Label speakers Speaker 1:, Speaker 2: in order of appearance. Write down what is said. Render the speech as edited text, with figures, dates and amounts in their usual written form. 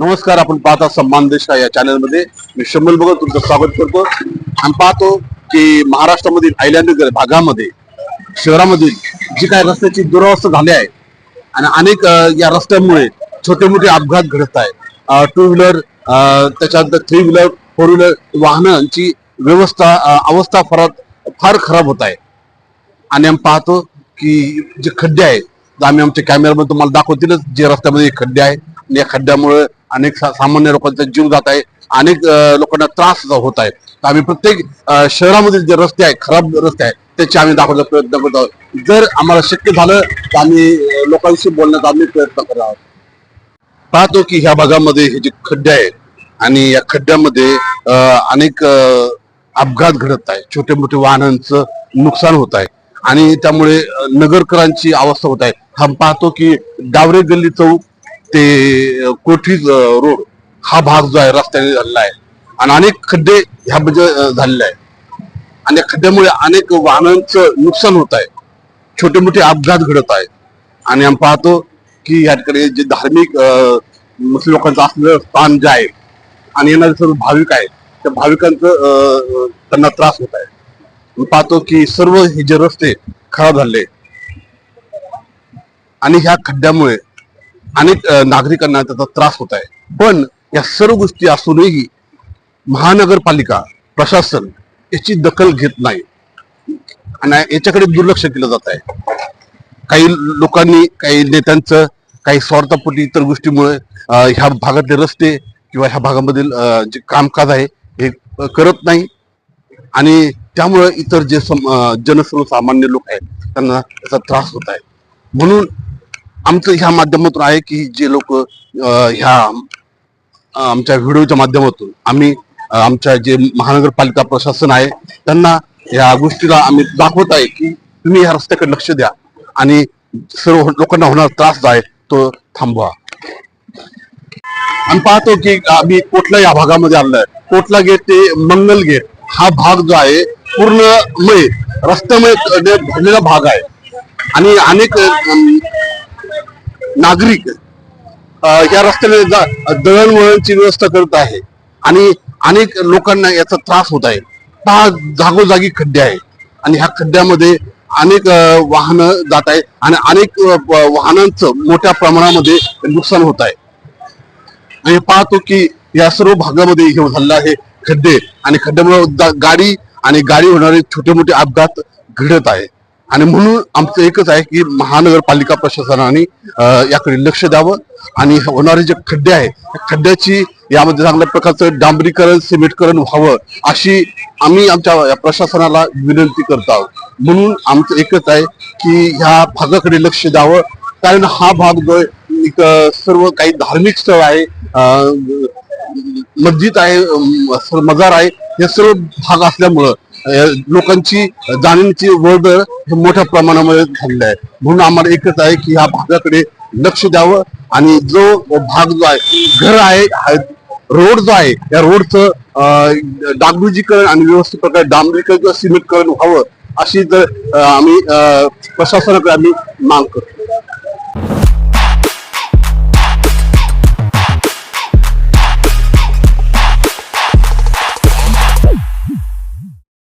Speaker 1: नमस्कार, आपण पाहता सम्मान देश या चॅनलमध्ये मी शंभल भगत तुमचं स्वागत करतो। आम्ही पाहतो की महाराष्ट्रामधील अहिल्यानगर भागामध्ये शहरामधील जी काही रस्त्याची दुरावस्था झाली आहे आणि अनेक या रस्त्यामुळे छोटे मोठे अपघात घडत आहेत। टू व्हीलर त्याच्यानंतर थ्री व्हीलर फोर व्हीलर वाहनांची अवस्था फार खराब होत आहे। आणि आम्ही पाहतो की जे खड्डे आहेत आम्ही आमच्या कॅमेरामध्ये तुम्हाला दाखवतीलच, जे रस्त्यामध्ये खड्डे आहेत या खड्ड्यामुळे अनेक सामान्य लोकांचा जीव जात आहे, अनेक लोकांना त्रास होत आहे। आम्ही प्रत्येक शहरामधील जे रस्ते आहेत, खराब रस्ते आहेत, त्याचे आम्ही दाखवण्याचा प्रयत्न करत आहोत। जर आम्हाला शक्य झालं तर आम्ही लोकांशी बोलण्याचा आम्ही प्रयत्न करत आहोत। पाहतो की ह्या भागामध्ये हे जे खड्डे आहेत आणि या खड्ड्यामध्ये अनेक अपघात घडत आहे, छोटे मोठे वाहनांचं नुकसान होत आहे आणि त्यामुळे नगरकरांची अवस्था होत आहे। हा पाहतो की डावरे गल्ली चौक ते कोठी रोड हा भाग जो आहे रस्त्याने झालेला आहे आणि अनेक खड्डे ह्यामध्ये झालेले आहे आणि या खड्ड्यामुळे अनेक वाहनांचं नुकसान होत आहे, छोटे मोठे अपघात घडत आहेत। आणि आम्ही पाहतो की या ठिकाणी जे धार्मिक मुस्लिम लोकांचं असलेलं स्थान जे आहे आणि येणारे सर्व भाविक आहेत त्या भाविकांचं त्यांना त्रास होत आहे। मी पाहतो की सर्व हे जे रस्ते खराब झाले आणि ह्या खड्ड्यामुळे अनेक नागरिकांना त्याचा त्रास होत आहे। पण या सर्व गोष्टी असूनही महानगरपालिका प्रशासन याची दखल घेत नाही आणि याच्याकडे दुर्लक्ष केलं जात आहे। काही लोकांनी, काही नेत्यांचं काही स्वार्थापोटी इतर गोष्टीमुळे ह्या भागातले रस्ते किंवा ह्या भागामधील जे कामकाज आहे हे करत नाही आणि त्यामुळे इतर जे जनसर्वसामान्य लोक आहेत त्यांना त्याचा त्रास होत आहे। म्हणून आमचं ह्या माध्यमातून आहे की जे लोक ह्या आमच्या व्हिडिओच्या माध्यमातून आम्ही आमच्या जे महानगरपालिका प्रशासन आहे त्यांना या गोष्टीला आम्ही दाखवत आहे की तुम्ही या रस्त्याकडे लक्ष द्या आणि सर्व लोकांना होणारा त्रास जो आहे तो थांबवा। आम्ही पाहतो की आम्ही कोटला या भागामध्ये आलोय। कोटला गेट ते मंगल गेट हा भाग जो आहे पूर्णमय रस्त्यामय भरलेला भाग आहे आणि अनेक नागरिक या रस्त्याने दळणवळणची व्यवस्था करत आहे आणि अनेक लोकांना याचा त्रास होत आहे। पहा, जागोजागी खड्डे आहेत आणि ह्या खड्ड्यामध्ये अनेक वाहनं जात आहेत आणि अनेक वाहनांचं मोठ्या प्रमाणामध्ये नुकसान होत आहे। आणि पाहतो की या सर्व भागामध्ये हे झालेलं आहे खड्डे आणि खड्ड्यामुळे गाडी होणारे छोटे मोठे अपघात घडत आहे आणि म्हणून आमचं एकच आहे की महानगरपालिका प्रशासनाने याकडे लक्ष द्यावं आणि होणारे जे खड्डे आहे खड्ड्याची यामध्ये चांगल्या प्रकारचं डांबरीकरण, सिमेंटकरण व्हावं अशी आम्ही आमच्या प्रशासनाला विनंती करत आहोत। म्हणून आमचं एकच आहे की ह्या भागाकडे लक्ष द्यावं, कारण हा भाग जो एक सर्व काही धार्मिक स्थळ आहे, मस्जिद आहे, मजार आहे, हे सर्व भाग असल्यामुळं लोकांची जाण्याची वर्दळ हे मोठ्या प्रमाणामध्ये झालेलं आहे। म्हणून आम्हाला एकच आहे की ह्या भागाकडे लक्ष द्यावं आणि जो भाग जो आहे घर आहे, रोड जो आहे या रोडचं डागडुजीकरण आणि व्यवस्थित प्रकारे डांबरीकरण किंवा सिमेंटकरण व्हावं अशी जर आम्ही प्रशासनाकडे आम्ही माग करतो।